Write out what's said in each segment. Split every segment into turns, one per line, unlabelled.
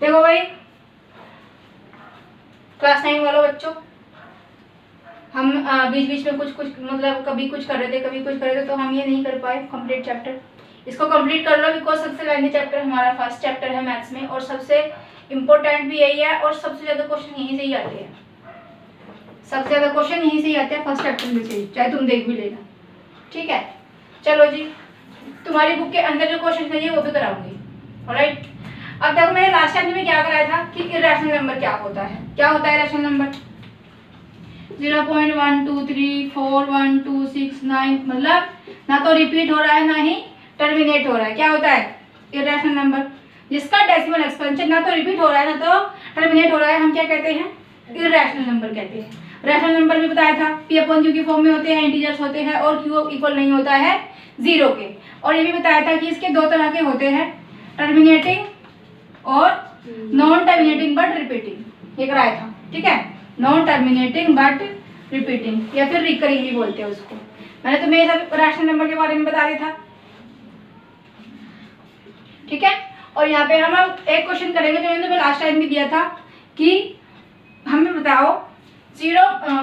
देखो भाई क्लास 9 वालों बच्चों, हम बीच बीच में कुछ मतलब कभी कुछ कर रहे थे कभी कुछ कर रहे थे, तो हम ये नहीं कर पाए कंप्लीट चैप्टर। इसको कंप्लीट कर लो, बिकॉज सबसे लेंथी चैप्टर हमारा फर्स्ट चैप्टर है मैथ्स में, और सबसे इम्पोर्टेंट भी यही है, और सबसे ज़्यादा क्वेश्चन यहीं से ही आते हैं। सबसे ज़्यादा क्वेश्चन यहीं से ही आते हैं फर्स्ट चैप्टर में से, चाहे तुम देख भी लेना। ठीक है, चलो जी, तुम्हारी बुक के अंदर जो क्वेश्चन है वो भी कराऊंगी। ऑलराइट, अब देखो मैंने लास्ट टाइम में क्या कराया था कि इरेशनल नंबर क्या होता है। क्या होता है इरेशनल नंबर? 0.1234126 मतलब ना तो रिपीट हो रहा है ना ही टर्मिनेट हो रहा है। क्या होता है इरेशनल नंबर? जिसका डेसिमल एक्सपेंशन ना तो रिपीट हो रहा है ना तो टर्मिनेट हो रहा है, हम क्या कहते हैं? इरेशनल नंबर कहते हैं। रैशनल नंबर भी बताया था, P/Q की फॉर्म में होते हैं, इंटीजर्स होते हैं, और Q इक्वल नहीं होता है 0 के। और ये भी बताया था कि इसके दो तरह के होते हैं, टर्मिनेटिंग और नॉन टर्मिनेटिंग बट रिपीटिंग। ये कराया था, ठीक है, नॉन टर्मिनेटिंग बट रिपीटिंग, या फिर रिकरिंग भी बोलते हैं उसको। मैंने तुम्हें सब रैशनल नंबर के बारे में बता दिया था, ठीक है। और यहाँ पे हम अब एक क्वेश्चन करेंगे जो मैंने तुम्हें लास्ट टाइम भी दिया था कि हमें बताओ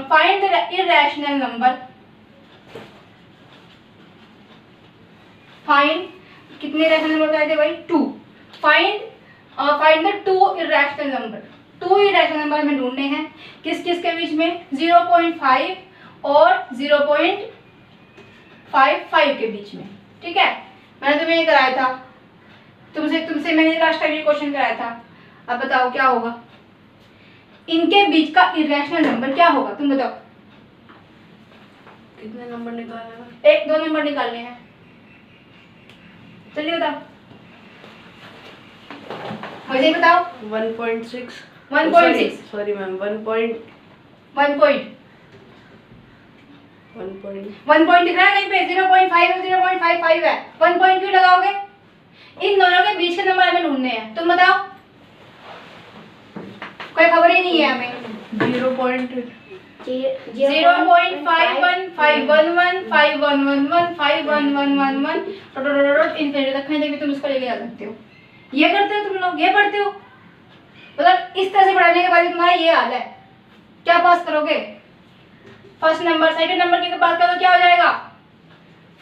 find the irrational number. Find कितने इरेशनल नंबर बताए थे भाई? 2। Find the 2 irrational number. 2 irrational number हमें ढूंढने हैं, किस किस के बीच में? 0.5 और 0.55 के बीच में, ठीक है। मैंने तुम्हें ये कराया था, तुमसे मैंने लास्ट टाइम ये क्वेश्चन कराया था। अब बताओ क्या होगा, इनके बीच का इरेशनल नंबर क्या होगा? तुम बताओ।
कितने नंबर निकालने हैं?
1-2 नंबर निकालने हैं, चलिए बताओ, वैसे ही बताओ।
1.6 सॉरी मैम 1 पॉइंट
1 पॉइंट दिख रहा है कहीं पे? 0.5 और 0.55 है, 1 पॉइंट क्यों लगाओगे? इन दोनों के बीच के नंबर हमें ढूंढने हैं, तुम बताओ। कोई खबर ही नहीं है हमें।
0.5151511
इनफिनिटी तक कहीं भी तुम इसको लेके जा सकते हो। ये करते हो तुम लोग, ये पढ़ते हो, मतलब इस तरह से पढ़ाने के बाद तुम्हारा ये हाल है, क्या पास करोगे? फर्स्ट नंबर सेकंड नंबर की बात करो, क्या हो जाएगा?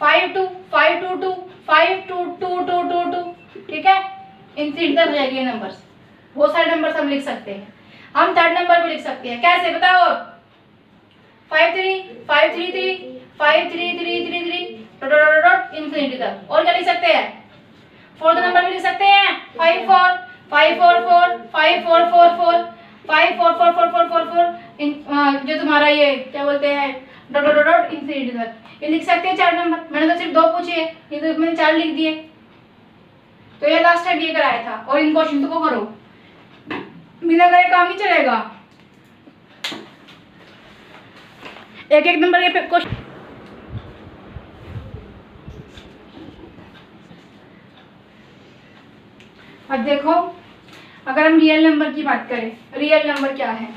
522 52222, ठीक है, इनफिनिटी तक हो जाएगी ये नंबर्स। बहुत सारे नंबर्स हम लिख सकते हैं, हम थर्ड नंबर भी लिख सकते हैं। कैसे बताओ? 5333 53333 इनफिनिटी तक। और क्या लिख सकते हैं? फोर्थ नंबर भी लिख सकते हैं, 54 544 5444 544444 जो तुम्हारा ये क्या बोलते हैं डॉट डॉट डॉट इनफिनिटी तक, ये लिख सकते हैं 4 नंबर। मैंने तो सिर्फ 2 पूछे हैं, ये तो मैंने 4 लिख दिए। तो ये लास्ट टाइम ये कराया था, और इन क्वेश्चन को करो, बिना करे काम नहीं चलेगा। एक एक नंबर के क्वेश्चन। अब देखो, अगर हम रियल नंबर की बात करें, रियल नंबर क्या है?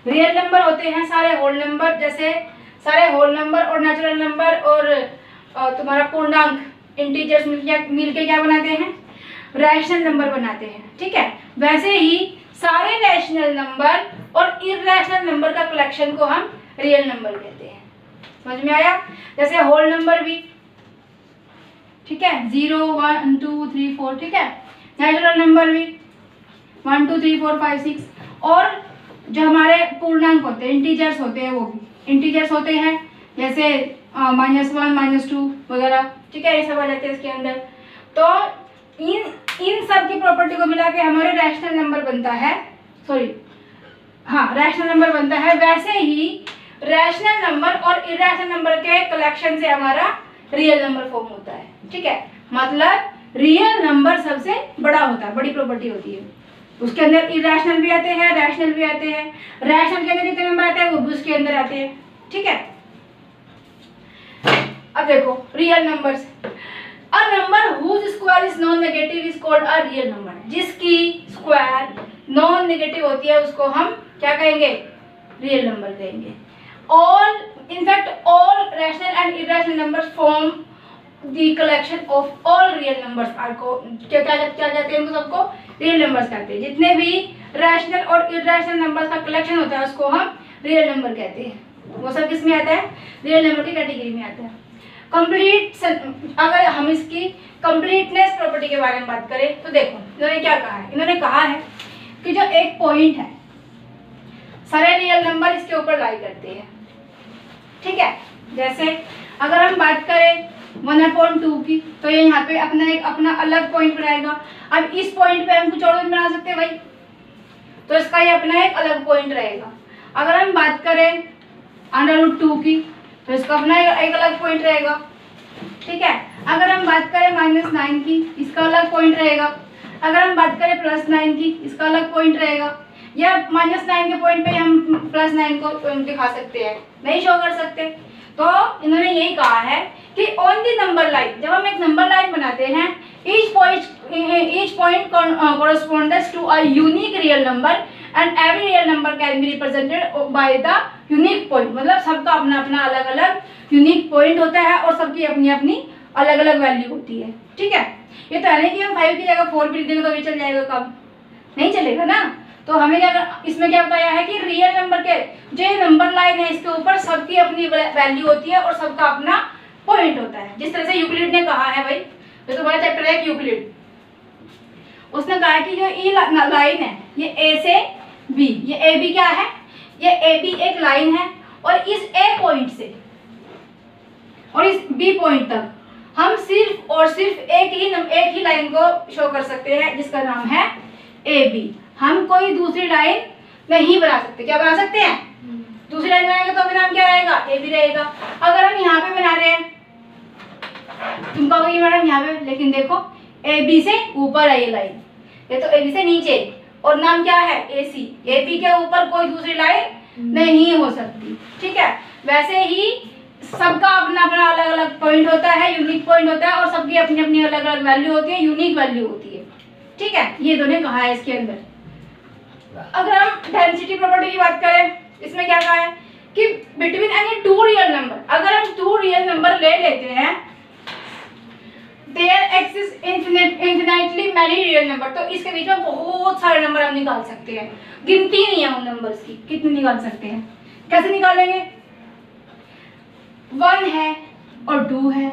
रियल नंबर होते हैं सारे होल नंबर, जैसे सारे होल नंबर और नेचुरल नंबर और तुम्हारा पूर्णांक इंटीजर्स मिलके क्या बनाते हैं? रैशनल नंबर बनाते हैं, ठीक है। वैसे ही सारे रैशनल नंबर और इरैशनल नंबर का कलेक्शन को हम रियल नंबर कहते हैं। समझ में आया? जैसे होल नंबर भी, ठीक है, 0 1 2 3 4, ठीक है। नेचुरल नंबर भी 1 2 3 4 5 6, और जो हमारे पूर्णांक होते हैं, इंटीजर्स होते हैं, वो भी इंटीजर्स होते हैं, जैसे -1 -2 वगैरह, ठीक है, ये सब आ जाते हैं इसके अंदर। तो इन सब की प्रॉपर्टी को मिला के हमारे रैशनल नंबर बनता है, सॉरी हाँ रैशनल नंबर बनता है। वैसे ही रैशनल नंबर और इरैशनल नंबर के कलेक्शन से हमारा रियल नंबर फॉर्म होता है, ठीक है। मतलब रियल नंबर सबसे बड़ा होता है, बड़ी प्रॉपर्टी होती है। उसके अंदर इरैशनल भी आते हैं, रैशनल भी आते हैं। रैशनल के अंदर जितने नंबर आते हैं वो भी उसके अंदर आते हैं, ठीक है। अब देखो real numbers, a number whose square is non negative is called a real number. जिसकी स्क्वायर नॉन नेगेटिव होती है उसको हम क्या कहेंगे? रियल नंबर कहेंगे। All in fact all rational and irrational numbers form the collection of all real numbers R को क्या कहते हैं उनको सबको? रियल नंबर्स कहते हैं। जितने भी रैशनल और इरैशनल नंबर्स का कलेक्शन होता है उसको हम रियल नंबर कहते हैं। वो सब किसमें आता है? रियल नंबर की कैटेगरी में आता है। कंप्लीट, अगर हम इसकी कंप्लीटनेस प्रॉपर्टी के बारे में बात करें तो देखो इन्होंने क्या कहा है। इन्होंने कहा है कि जो एक पॉइंट है सारे रियल नंबर इसके ऊपर लाई करते हैं, ठीक है। जैसे अगर हम बात करें 1/2 की तो ये यहाँ पे अपना अलग पॉइंट बनाएगा। अब इस पॉइंट पे हम कुछ और नहीं बना सकते भाई, तो इसका ये अपना एक अलग पॉइंट रहेगा। अगर हम बात करें √2 की तो इसका अपना एक अलग पॉइंट रहेगा, ठीक है। अगर हम बात करें -9 की, इसका अलग पॉइंट रहेगा। अगर हम बात करें +9 की, इसका अलग पॉइंट रहेगा। या -9 के पॉइंट पे हम +9 को दिखा सकते हैं, नहीं शो कर सकते। तो इन्होंने यही कहा है कि ऑन दी नंबर लाइन, जब हम एक नंबर लाइन बनाते हैं, each point corresponds to a unique real number and every real number can be represented by the unique point। मतलब सबका अपना अपना अलग अलग यूनिक पॉइंट होता है और सबकी अपनी अपनी अलग अलग वैल्यू होती है, ठीक है। ये तो है नहीं कि हम 5 की जगह 4 भी लिख देंगे तो भी चल जाएगा, कब नहीं चलेगा ना। तो हमें क्या, इसमें क्या बताया है कि रियल नंबर के जो नंबर लाइन है इसके ऊपर सबकी अपनी वैल्यू होती है और सबका अपना पॉइंट होता है। जिस तरह से यूक्लिड ने कहा है भाई, तो तुम्हारा चैप्टर है यूक्लिड, उसने कहा है कि जो ये लाइन है ये ए से बी, ये ए बी क्या है, ये ए बी एक लाइन है और इस ए पॉइंट से और इस बी पॉइंट तक हम सिर्फ और सिर्फ एक ही लाइन को शो कर सकते हैं जिसका नाम है ए बी। हम कोई दूसरी लाइन नहीं बना सकते। क्या बना सकते हैं? दूसरी लाइन बनाएंगे तो नाम क्या रहेगा? ए बी रहेगा। अगर हम यहाँ पे बना रहे हैं, तुम कहोगे मैडम यहाँ पे, लेकिन देखो ए बी से ऊपर है ये लाइन, ये तो ए बी से नीचे और नाम क्या है? ए सी। ए बी के ऊपर कोई दूसरी लाइन नहीं हो सकती, ठीक है। वैसे ही सबका अपना अपना अलग अलग पॉइंट होता है, यूनिक पॉइंट होता है और सबकी अपनी अपनी अलग अलग वैल्यू होती है, यूनिक वैल्यू होती है, ठीक है। ये दोनों कहा है इसके अंदर। अगर हम डेंसिटी प्रॉपर्टी की बात करें, इसमें क्या कहा है कि बिटवीन एनी 2 रियल नंबर, अगर हम 2 रियल नंबर ले लेते हैं, there exist infinitely many real number, तो इसके बीच में बहुत सारे नंबर हम निकाल सकते हैं। गिनती नहीं है उन नंबर्स की, कितने निकाल सकते हैं। कैसे निकालेंगे? 1 है और 2 है,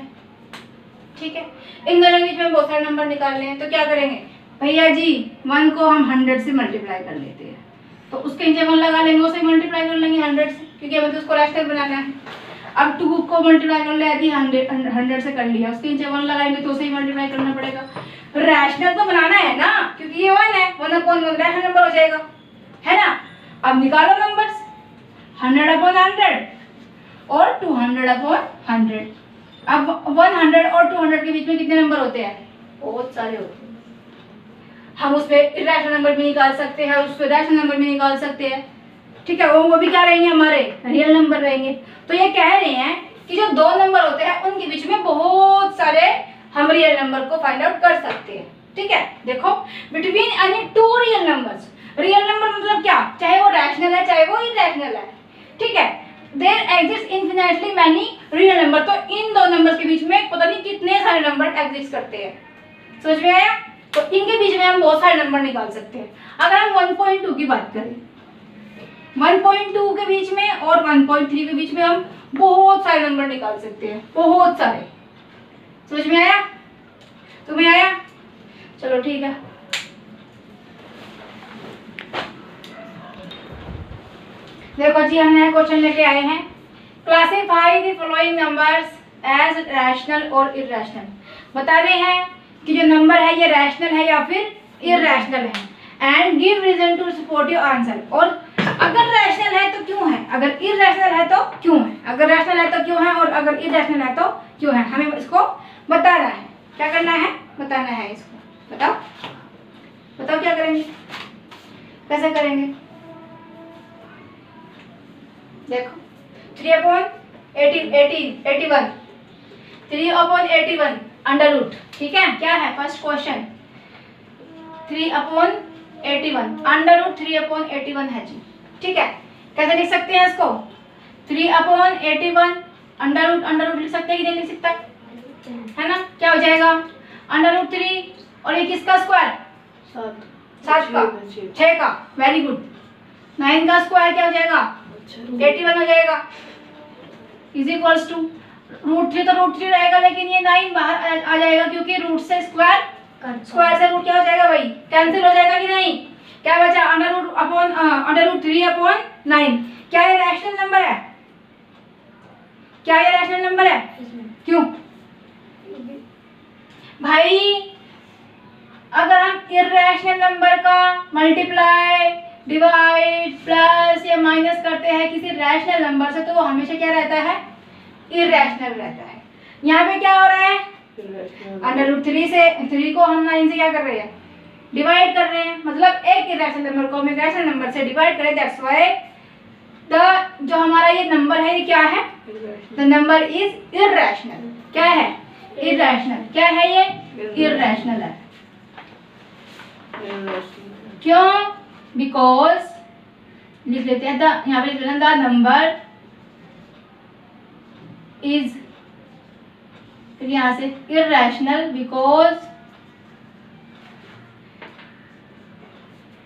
ठीक है। इन दोनों के बीच में बहुत सारे नंबर निकालने हैं, तो क्या करेंगे भैया जी? 1 को हम 100 से मल्टीप्लाई कर लेते हैं, तो उसके नीचे 1 लगा लेंगे, उसे मल्टीप्लाई कर लेंगे 100 से, क्योंकि हमें तो उसको रैशनल बनाना है। अब 2 को मल्टीप्लाई कर ले, यदि 100 से कर लिया, उसके नीचे 1 लगाएंगे तो उसे ही मल्टीप्लाई करना पड़ेगा। रैशनल तो बनाना है ना, क्योंकि ये 1 है, 1/1 रैशनल नंबर हो जाएगा, है ना। अब निकालो नंबर्स, 100/100 और 200/100। अब 100 और 200 के बीच में कितने नंबर होते हैं? बहुत सारे होते हैं। हम उसमें इरैशनल नंबर भी निकाल सकते हैं, उसमें रैशनल नंबर भी निकाल सकते हैं, ठीक है। वो भी क्या रहेंगे? हमारे रियल नंबर रहेंगे। तो ये कह रहे हैं कि जो 2 नंबर होते हैं उनके बीच में बहुत सारे हम रियल नंबर को फाइंड आउट कर सकते हैं, ठीक है। देखो between any 2 real numbers, real number मतलब क्या? चाहे वो रैशनल है चाहे वो इरैशनल है, ठीक है। There exist infinitely many real number, तो इन 2 नंबर्स के बीच में पता नहीं कितने सारे नंबर एग्जिस्ट करते हैं। समझ में आया? तो इनके बीच में हम बहुत सारे नंबर निकाल सकते हैं। अगर हम 1.2 की बात करें, 1.2 के बीच में और 1.3 के बीच में हम बहुत सारे नंबर निकाल सकते हैं, बहुत सारे। समझ में आया? तुम्हें आया? चलो ठीक है। देखो जी, हम नया क्वेश्चन लेके आए हैं। Classify the following numbers as rational और इरैशनल। बता रहे हैं कि जो नंबर है ये रैशनल है या फिर इरैशनल है, and give reason to support your answer. और अगर रैशनल है तो क्यों है, अगर इरैशनल है तो क्यों है, अगर रैशनल है तो क्यों है और अगर इरैशनल है तो क्यों है, हमें इसको बताना है। क्या करना है? बताना है इसको। बताओ बताओ क्या करेंगे, कैसे करेंगे? देखो 3/81 3/81 अंडर रूट, ठीक है। क्या है फर्स्ट क्वेश्चन? 3/81 अंडर रूट 3/81 है जी, ठीक है। कैसे लिख सकते हैं इसको? 3/81 अंडर रूट लिख सकते हैं कि नहीं लिख सकता है ना? क्या हो जाएगा? अंडर रूट 3 और ये किसका स्क्वायर? 7 7 का, 6 का, वेरी गुड। 9 का स्क्वायर क्या हो जाएगा? 81 हो जाएगा। इज इक्वल्स टू √3, तो √3 रहेगा, लेकिन ये 9 बाहर आ जाएगा क्योंकि रूट से स्क्वायर से रूट क्या हो जाएगा भाई? कैंसिल हो जाएगा कि नहीं? क्या बचा? √3/9। क्या ये रैशनल नंबर है? क्या ये रैशनल नंबर है? क्यों भाई? अगर हम इर्रेशनल नंबर का मल्टीप्लाई, डिवाइड, प्लस या माइनस करते हैं किसी रैशनल नंबर से, तो वो हमेशा क्या रहता है? इर्रेशनल रहता है। यहाँ पे क्या हो रहा है? √3 से 3 को हम 9 से क्या कर रहे हैं? डिवाइड कर रहे हैं, मतलब एक इर्रेशनल नंबर को हम एक रैशनल नंबर से डिवाइड करें। दैट्स व्हाई जो हमारा ये नंबर है, ये क्या है? The number is irrational. क्या है? इर्रेशनल। क्या है ये? इर्रेशनल है। क्यों? बिकॉज लिख लेते हैं, यहाँ पे लिख लेते हैं द नंबर इज, फिर यहाँ से irrational because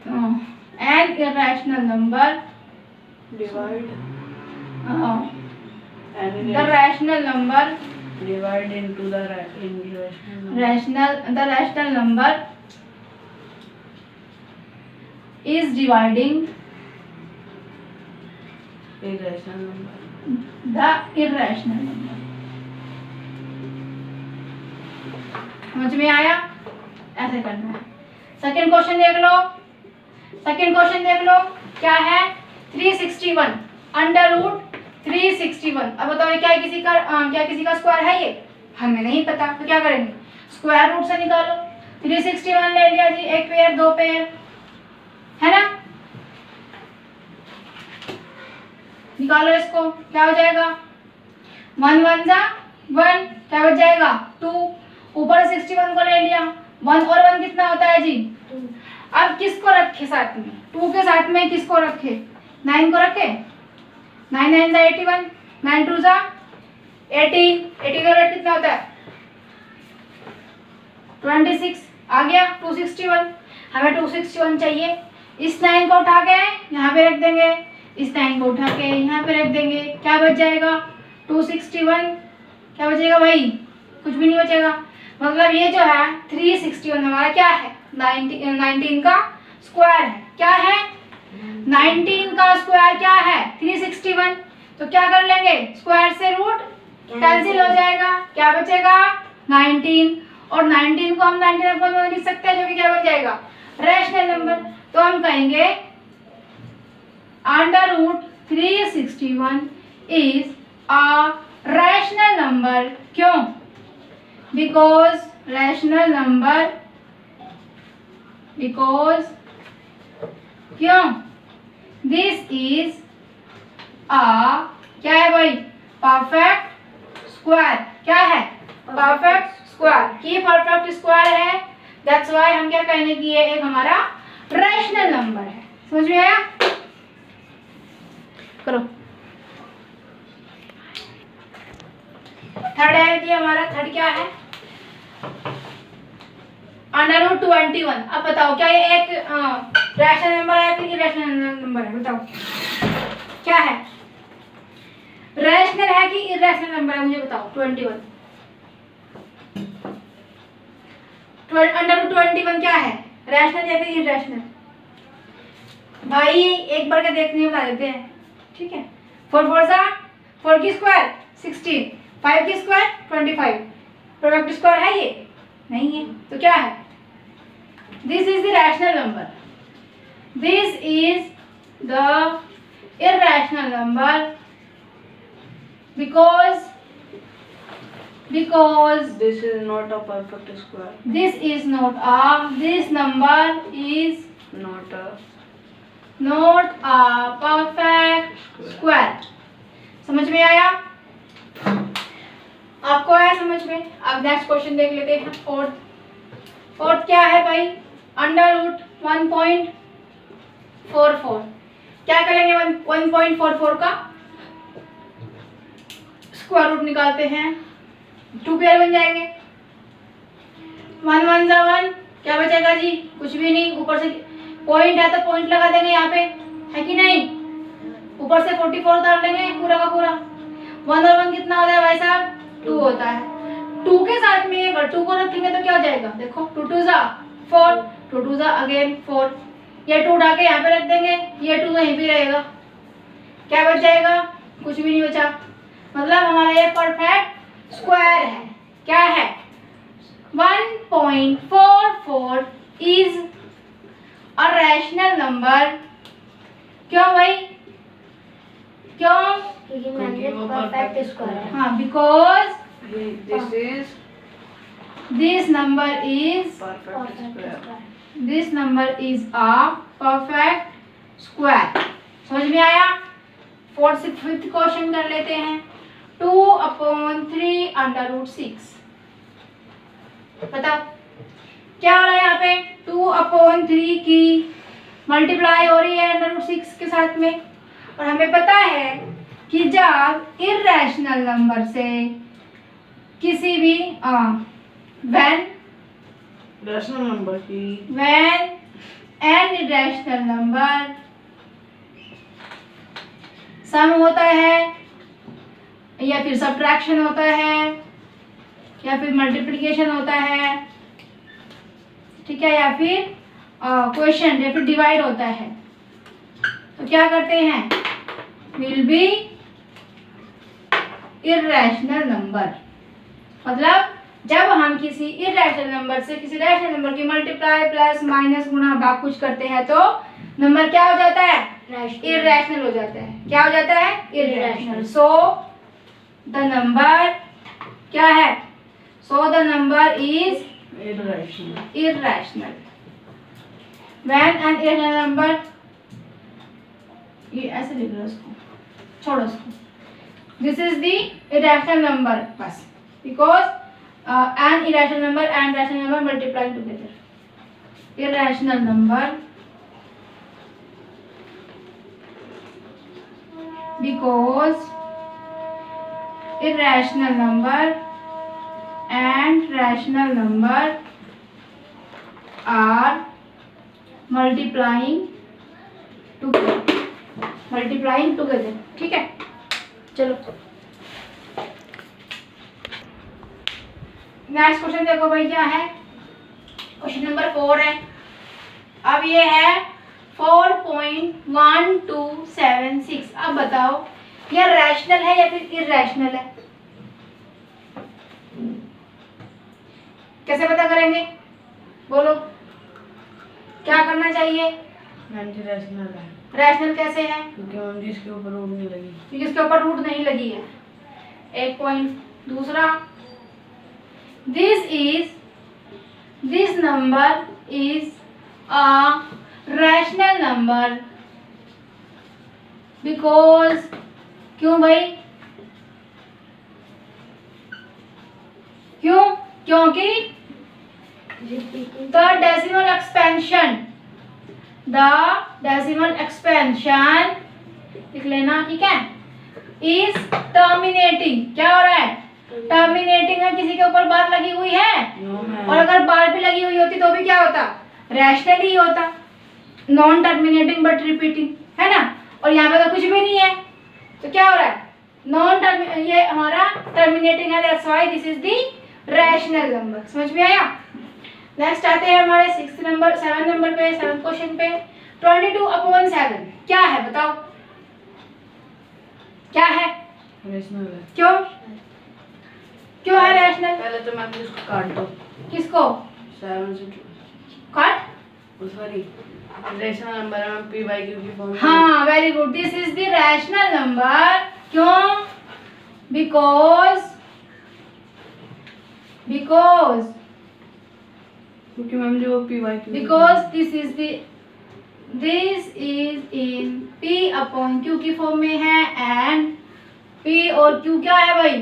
N irrational number
Divide.
The rational number
Divide into the irrational number.
the rational number is dividing
Irrational number.
the irrational number। समझ में आया? ऐसे करना है। सेकंड क्वेश्चन देख लो। सेकंड क्वेश्चन देख लो, क्या है? 361 √361। अब बताओ क्या किसी का स्क्वायर है? ये हमें नहीं पता, तो क्या करेंगे? स्क्वायर रूट से निकालो। 361 ले लिया जी, एक पेयर, दो पेयर, है ना? निकालो इसको, क्या हो जाएगा? 1 1 जा 1, क्या बच जाएगा? 2। ऊपर 61 को ले लिया, 1 और 1 कितना होता है जी? अब किसको रखे साथ में? 2 के साथ में किसको रखे? 9 को रखे। 9 9 जा 81, 9 2 जा 18, 80 का रेट कितना होता है? 26। आ गया 261। हमें 261 चाहिए। इस 9 को उठा के यहाँ पे रख देंगे, इस 9 को उठा के यहाँ पे रख देंगे, क्या बच जाएगा? 261। क्या बचेगा भाई? कुछ भी नहीं बचेगा। मतलब ये जो है 361 हमारा क्या है? 19 का स्क्वायर है। क्या है? 19 का स्क्वायर क्या है? 361। तो क्या कर लेंगे? स्क्वायर से रूट कैंसिल हो जाएगा, क्या बचेगा? 19। और 19 को हम 19 लिख सकते हैं, जो कि क्या बन जाएगा? Rational number. तो हम कहेंगे √361 इज अ रैशनल नंबर। क्यों? बिकॉज रैशनल नंबर, बिकॉज क्यों? दिस इज अ, क्या है भाई? Perfect square. क्या है? Perfect square. ये परफेक्ट स्क्वायर है, दैट्स व्हाई हम क्या कहने की है? एक हमारा रैशनल नंबर है। समझ में आया? करो। थर्ड है जी हमारा। थर्ड क्या है? √21। अब बताओ क्या ये एक रैशनल नंबर है फिर इरेशनल नंबर है? बताओ क्या है? रैशनल है कि इरेशनल नंबर है? मुझे बताओ। 21 √21 क्या है? रैशनल या फिर इरेशनल? भाई एक बार के देखने बता देते हैं, ठीक है? 4 4 सा 4 की स्क्वायर 16, 5 की स्क्वायर 25। प्रोडक्ट स्क्वायर है ये? नहीं है। तो क्या है? This is the rational number, this is द irrational number because
This is not a perfect square.
this is not a, this number is
Not a
perfect square। समझ में आया? आपको आया समझ में? अब नेक्स्ट क्वेश्चन देख लेते हैं। फोर्थ क्या है भाई? √1.44। क्या करेंगे? 1.44 का स्क्वायर रूट निकालते हैं। 2 पेयर बन जाएंगे। 1 1 जा 1, क्या बचेगा जी? कुछ भी नहीं। ऊपर से पॉइंट है तो पॉइंट लगा देंगे यहाँ पे, है कि नहीं? ऊपर से 44 उतार लेंगे पूरा का पूरा। 1 और 1 कितना होता है भाई साहब? 2 होता है। 2 के साथ में अगर 2 को रखेंगे तो क्या हो जाएगा? देखो 2 2 जा 4, 2 2 जा अगेन 4। ये 2 उठा के यहाँ पे रख देंगे, ये 2 यहीं पे रहेगा। क्या बच जाएगा? कुछ भी नहीं बचा। मतलब हमारा ये परफेक्ट स्क्वायर है। क्या है? 1.44 इज अ रैशनल नंबर। क्यों भाई? क्यों?
क्योंकि मैंने परफेक्ट स्क्वायर है।
हाँ, because
This is
this number is
perfect square.
this number is a perfect square। समझ में आया? 4th 5th क्वेश्चन कर लेते हैं। 2/3 √6। बताओ क्या हो रहा है यहाँ पे? 2/3 की मल्टीप्लाई हो रही है √6 के साथ में, और हमें पता है कि जब इर्रेशनल नंबर से किसी भी when
रैशनल नंबर की
when an irrational number सम होता है या फिर सब्ट्रैक्शन होता है या फिर मल्टीप्लिकेशन होता है, ठीक है, या फिर क्वेश्चन या फिर डिवाइड होता है, तो क्या करते हैं? Will be irrational number. मतलब जब हम किसी इर्रेशनल नंबर से किसी रैशनल नंबर की मल्टीप्लाई प्लस माइनस गुणा भाग कुछ करते हैं तो नंबर क्या हो जाता है? इर्रेशनल हो जाता है। क्या हो जाता है? इर्रेशनल। सो द नंबर क्या है? So the number is irrational when an irrational number, ये ऐसे लिख लो इसको, छोड़ो इसको, this is the irrational number बस, because an irrational number and rational number multiplying together, irrational number because irrational number and rational number are multiplying together, ठीक है। चलो नेक्स्ट क्वेश्चन देखो भाई, क्या है? क्वेश्चन नंबर 4 है। अब ये है 4.1276। अब बताओ ये रैशनल है या फिर इर्रेशनल है? कैसे पता करेंगे? बोलो क्या करना चाहिए?
रैशनल है।
रैशनल कैसे है?
क्योंकि हम जिसके ऊपर रूट नहीं लगी।
क्योंकि इसके ऊपर रूट नहीं लगी है। एक पॉइंट। दूसरा, this number is a rational number because, क्यों भाई? क्यों? क्योंकि the decimal expansion लिख लेना, ठीक है, is terminating। क्या हो रहा है? टर्मिनेटिंग है। किसी के ऊपर बार लगी हुई है, और अगर बार भी लगी हुई होती तो भी क्या होता? रैशनल ही होता। नॉन टर्मिनेटिंग बट रिपीटिंग, है ना। और यहाँ पे तो कुछ भी नहीं है, तो क्या हो रहा है? नॉन टर्मिनेटिंग, ये हमारा टर्मिनेटिंग है, that's why this is the rational number. समझ में आया? नेक्स्ट आते हैं हमारे 7 नंबर पे, 7th क्वेश्चन पे। 22/7 क्या है? बताओ क्या है?
रैशनल है।
क्यों? क्यों है रैशनल?
पहले तो मैं इसको काट दो।
किसको
7 से
काट?
सॉरी, रैशनल नंबर है p/q की फॉर्म।
हाँ, very good. This is the rational number. क्यों? बिकॉज
क्योंकि मैम जो p/q,
because this is in p/q की फॉर्म में है, एंड p और q क्या है भाई?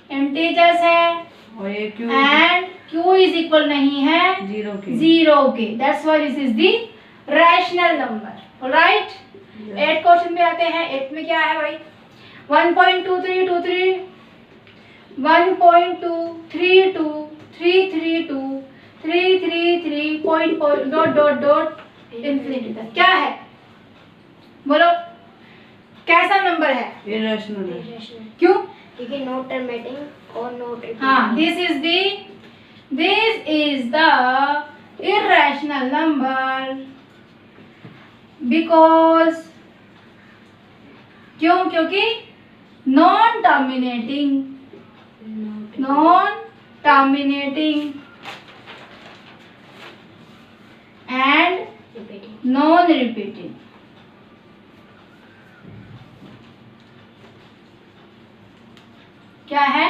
इंटीजर्स है,
और ये q
and q is equal नहीं है 0 के। That's why this is the rational number. Alright, 8th question पे आते हैं। 8th में क्या है भाई? 1.2323 1.232 332 333 point dot dot dot infinity तक। क्या है बोलो, कैसा नंबर है?
इरेशनल है।
Irrational.
क्यों?
क्योंकि no terminating और no repeating.
हाँ, this is the irrational number because क्यों? क्योंकि non terminating and
Repeating.
non repeating। क्या है?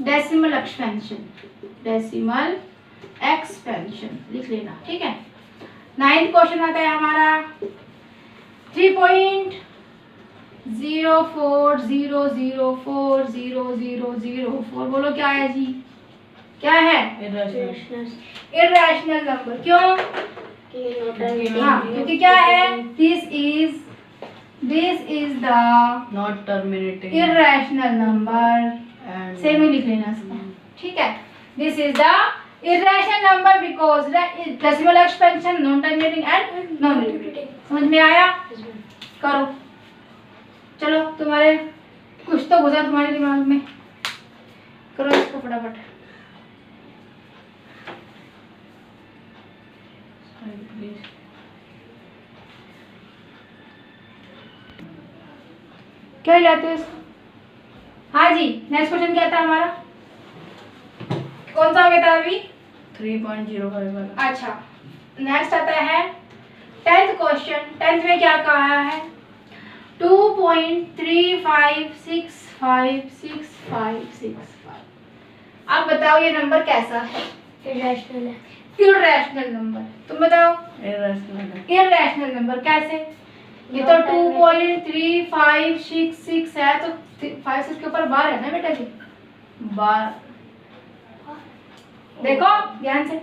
डेसिमल एक्सपेंशन, डेसिमल एक्सपेंशन लिख लेना, ठीक है। 9th क्वेश्चन आता है हमारा 3.0400400004। बोलो क्या है जी, क्या है?
इरेशनल।
Irrational.
Irrational number. क्यों?
क्योंकि no terminating.
हाँ, क्योंकि क्या है? This is the
not terminating
irrational number।
And
same ही लिख लेना इसको, ठीक है। दिस इज द irrational number because decimal expansion, non terminating and non repeating। समझ में आया?
Yes, ma'am.
करो, चलो तुम्हारे कुछ तो घुसा तुम्हारे दिमाग में, करो इसको फटाफट।
प्लीज।
क्या लाते हो इसको? हाँ जी, नेक्स्ट क्वेश्चन क्या था हमारा? कौन सा हो गया था अभी?
3.05 वाला।
अच्छा, नेक्स्ट आता है 10th क्वेश्चन। 10th में क्या कहा है? 2.35656565। आप बताओ ये नंबर कैसा है?
Irrational है।
Irrational number. तुम बताओ
इरेशनल है।
इररेशनल नंबर कैसे? ये तो 2.3566 है, तो 5 6 के ऊपर बार है ना बेटा जी।
बार
देखो ध्यान से,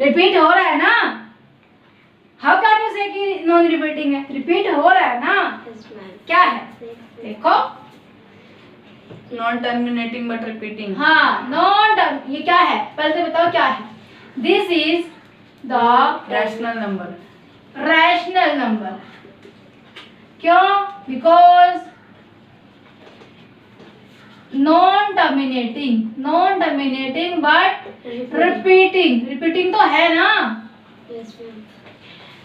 रिपीट हो रहा है ना। हाउ कैन यू से कि नॉन रिपीटिंग है? रिपीट हो रहा है ना।
Yes, ma'am.
क्या है? देखो,
नॉन टर्मिनेटिंग बट रिपीटिंग।
हाँ, नॉट, ये क्या है? पहले तो बताओ क्या है। This is the
rational number.
Rational number. क्यों? Because non terminating but repeating तो है ना।
Yes, ma'am.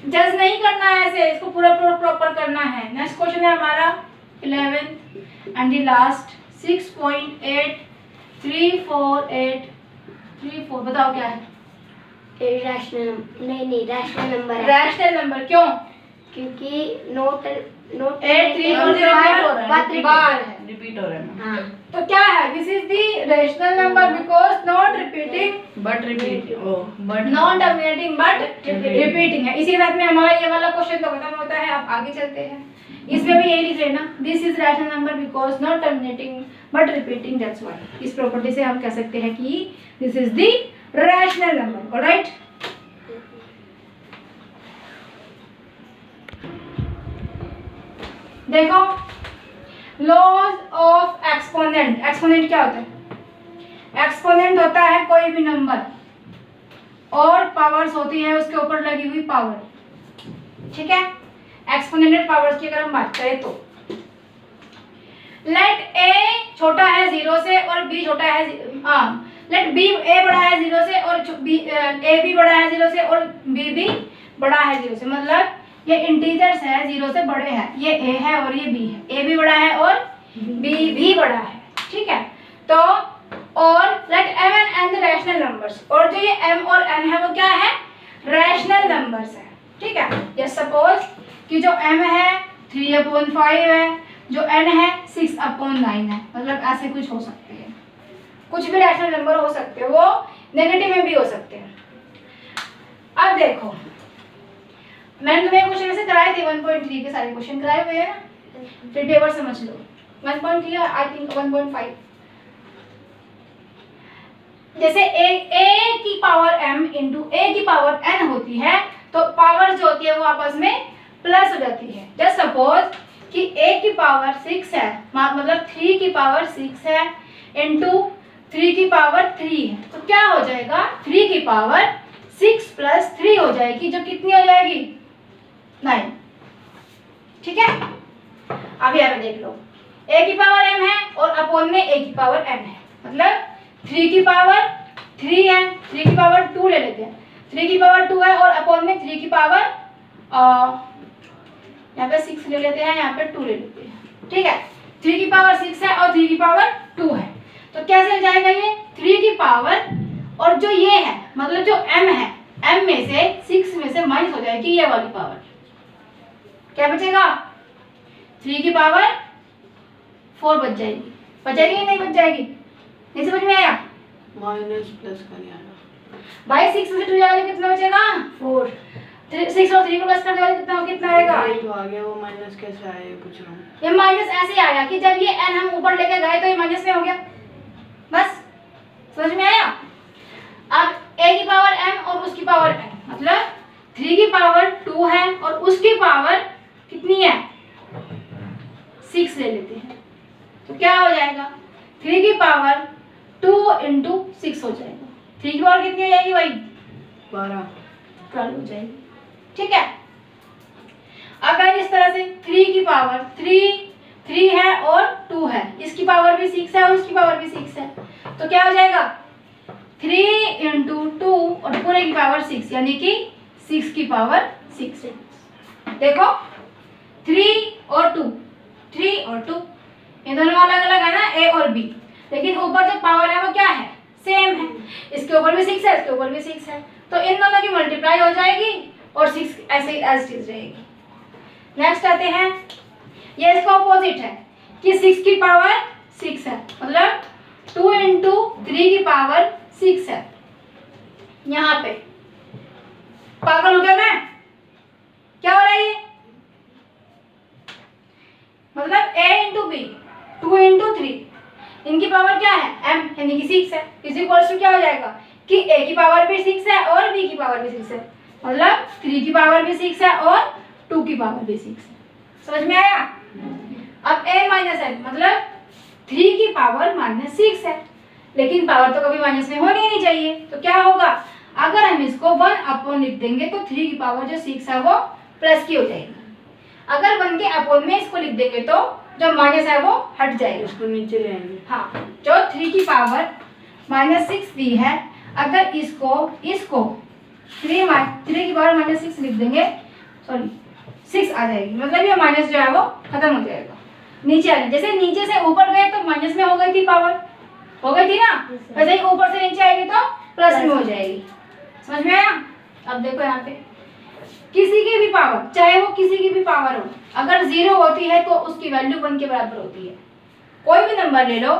जज नहीं करना है ऐसे, इसको पूरा प्रॉपर करना है। नेक्स्ट क्वेश्चन है हमारा 11th एंड द लास्ट 6.834834। बताओ क्या है?
Irrational. नहीं, rational number है।
Rational number. क्यों?
क्योंकि no
और
repeating.
बार है।
रिपीट हो रहा है
हाँ।
तो क्या है? This is the rational number because not repeating,
but repeat but
non terminating but repeating है। इसी के साथ में हमारा ये वाला क्वेश्चन तो खत्म होता है। अब आगे चलते हैं, इसमें भी यही लिख लेना, this is rational number because not terminating but repeating, that's why. इस प्रॉपर्टी से हम कह सकते हैं कि this is the rational number. Alright, देखो लॉज ऑफ एक्सपोनेंट। एक्सपोनेंट क्या होता है? एक्सपोनेंट होता है कोई भी नंबर और पावर्स होती है उसके ऊपर लगी हुई पावर, ठीक है। एक्सपोनेंटेड पावर्स की अगर हम बात करें तो लेट ए छोटा है 0 से और बी छोटा है, लेट बी ए बड़ा है 0 से और ए बी बड़ा है 0 से और बी भी बड़ा है 0 से। मतलब ये इंटीजर्स है, 0 से बड़े हैं। ये ए है और ये बी है, ए भी बड़ा है और बी भी बड़ा है, ठीक है। तो और let m and n the rational numbers, और जो ये m और n है वो क्या है? रैशनल नंबर्स है, ठीक है। जस्ट सपोज कि जो m है 3/5 है, जो n है 6/9 है। मतलब ऐसे कुछ हो सकते हैं, कुछ भी रैशनल नंबर हो सकते हैं, वो नेगेटिव में भी हो सकते हैं। अब देखो, मैंने तुम्हें क्वेश्चन ऐसे कराए थे 1.3 के सारे क्वेश्चन कराए हुए हैं ना, फिर पेपर समझ लो। 1.3 आई थिंक 1.5। जैसे a की पावर m इंटू a की पावर n होती है, तो पावर जो होती है वो आपस में प्लस हो जाती है। जस्ट सपोज कि a की पावर 6 है, मतलब 3 की पावर 6 है इंटू 3 की पावर 3 है, तो क्या हो जाएगा? 3 की पावर 6 प्लस 3 हो जाएगी, जो कितनी हो जाएगी 9। ठीक है, अब यहाँ पे देख लो a की पावर m है और अपॉन में a की पावर m है, मतलब 3 की पावर 3 है, 3 की पावर 2 ले लेते हैं, 3 की पावर 2 है और अपॉन में 3 की पावर यहाँ पे 6 ले लेते हैं, यहाँ पे 2 ले लेते हैं। ठीक है, 3 की पावर 6 है और 3 की पावर 2 है, तो कैसे हो जाएगा ये 3 की पावर और जो ये है मतलब जो m है, m में से 6 में से माइनस हो जाएगी ये वाली पावर, क्या बचेगा 3 की पावर 4 बच जाएगी। बचेगी या नहीं बच जाएगी? नहीं समझ में आया?
माइनस प्लस का नहीं आना
भाई 6 में से 2 जाएगा कितना बचेगा 4। 6 और 3 को प्लस कर दोगे कितना आएगा?
ये तो आ गया, वो माइनस कैसे आया ये पूछ रहा हूँ।
ये माइनस ऐसे आया कि जब ये n हम ऊपर लेके गए तो ये माइनस में हो गया, बस समझ में आया? अब a की पावर m और उसकी पावर n, मतलब 3 की पावर 2 है और उसकी पावर कितनी है 6 ले लेते हैं, तो क्या हो जाएगा 3 की पावर 2 इंटू 6 हो जाएगा। 3 की पावर कितनी हो जाएगी भाई 12 हो जाएगी। ठीक है, अगर इस तरह से 3 की पावर 3 है और 2 है, इसकी पावर भी 6 है और उसकी पावर भी 6 है, तो क्या हो जाएगा 3 इंटू 2 और पूरे की पावर 6, यानी कि 6 की पावर 6 है। देखो 3 और 2, 3 और 2 ये दोनों अलग अलग है ना, a और b, लेकिन ऊपर जो पावर है वो क्या है सेम है, इसके ऊपर भी 6 है, इसके ऊपर भी 6 है, तो इन दोनों की मल्टीप्लाई हो जाएगी और 6 ऐसे एज इट इज रहेगी। नेक्स्ट आते हैं, ये इसका ऑपोजिट है कि 6 की पावर 6 है, मतलब 2 इंटू 3 की पावर 6 है। यहाँ पे पागल हो गया मैं, क्या हो रहा है ये, मतलब a इंटू बी 2 इंटू 3, इनकी पावर क्या है m यानी कि 6 है, इज इक्वल्स टू क्या हो जाएगा कि a की पावर भी 6 है और b की पावर भी 6 है, मतलब 3 की पावर भी 6 है और 2 की पावर भी 6 है। समझ में आया? अब a माइनस n मतलब 3 की पावर -6 है, लेकिन पावर तो कभी माइनस में होनी ही नहीं चाहिए, तो क्या होगा अगर हम इसको 1 अपॉन लिख देंगे तो 3 की पावर जो 6 है वो प्लस की हो जाएगी, अगर 1 के अपॉन में इसको लिख देंगे तो जो माइनस है वो हट जाएगा,
इसको नीचे ले आएंगे।
हाँ, जो 3 की पावर -6 दी है, अगर इसको 3 की पावर -6 लिख देंगे, सॉरी 6 आ जाएगी, मतलब ये माइनस जो है वो खत्म हो जाएगा, नीचे आ जाएगा। जैसे नीचे से ऊपर गए तो माइनस में हो गई थी पावर, हो गई थी ना, वैसे ही ऊपर से नीचे आएगी तो प्लस में हो जाएगी। समझ में आया? अब देखो यहाँ पे किसी की भी पावर, चाहे वो किसी की भी पावर हो, अगर 0 होती है तो उसकी वैल्यू 1 के बराबर होती है। कोई भी नंबर ले लो,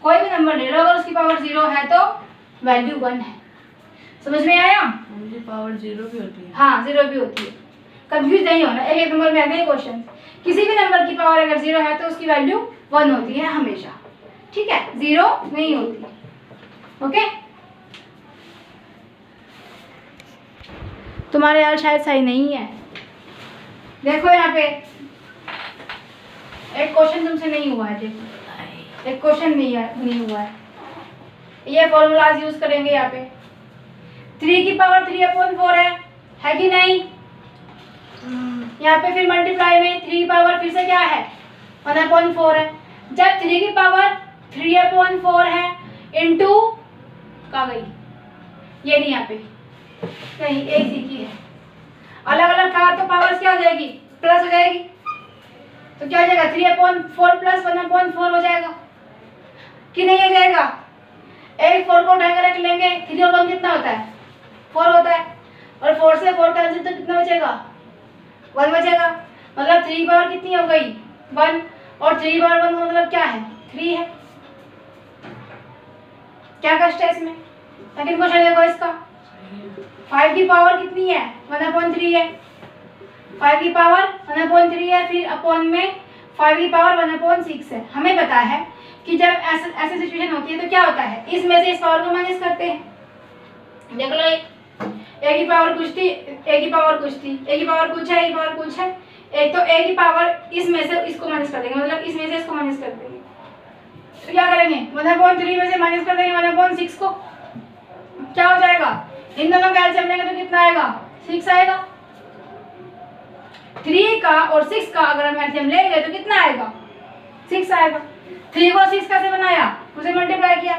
अगर उसकी पावर 0 है तो वैल्यू 1 है। समझ में आया?
उनकी पावर 0 भी होती है।
हाँ 0 भी होती है, कंफ्यूज नहीं होना, एक नंबर में आते हैं क्वेश्चन, किसी भी नंबर की पावर अगर 0 है तो उसकी वैल्यू 1 होती है हमेशा, ठीक है, 0 नहीं होती। ओके, तुम्हारे यार शायद सही नहीं है। देखो यहाँ पे एक क्वेश्चन तुमसे नहीं हुआ है, देखो एक क्वेश्चन नहीं हुआ है, ये फॉर्मूलाज यूज करेंगे यहाँ पे। 3 की पावर 3/4 है कि नहीं? यहाँ पे फिर मल्टीप्लाई में 3 की पावर फिर से क्या है 1/4 है। जब 3 की पावर 3/4 है इंटू कहाँ गई, ये नहीं, यहाँ पे कहीं एक ही की है, अलग अलग था तो पावर्स क्या हो जाएगी प्लस हो जाएगी, तो क्या हो जाएगा 3/4 प्लस 1/4 हो जाएगा कि नहीं हो जाएगा? एक 4 को उठाकर रख लेंगे, 3 और 1 कितना होता है 4 होता है, और 4 से 4 कैंसिल तो कितना बचेगा 1 बचेगा, मतलब 3 की पावर कितनी हो गई 1, और 3 की पावर 1 का मतलब क्या है 3 है। क्या कष्ट है इसमें? सेकंड क्वेश्चन देखो इसका, 5 की पावर कितनी है 1/3 है, 5 की पावर 1/3 है, फिर अपॉन में 5 की पावर 1/6 है। हमें पता है कि जब ऐसी सिचुएशन होती है तो क्या होता है, इसमें से इस पावर को माइनस करते हैं। देख लो a की पावर कुछ थी, a की पावर कुछ थी, a की पावर कुछ है, a की पावर कुछ है, एक तो a की पावर इसमें से इसको माइनस कर देंगे, मतलब इसमें से इसको माइनस कर देंगे, तो क्या करेंगे 1/3 में से माइनस कर देंगे 1/6 को, क्या हो जाएगा, इन दोनों का एलसीएम लेंगे तो कितना आएगा, 6 आएगा। 3 का और 6 का अगर हम एलसीएम लेंगे तो कितना आएगा, 6 आएगा। 3 को 6 कैसे बनाया, उसे मल्टीप्लाई किया,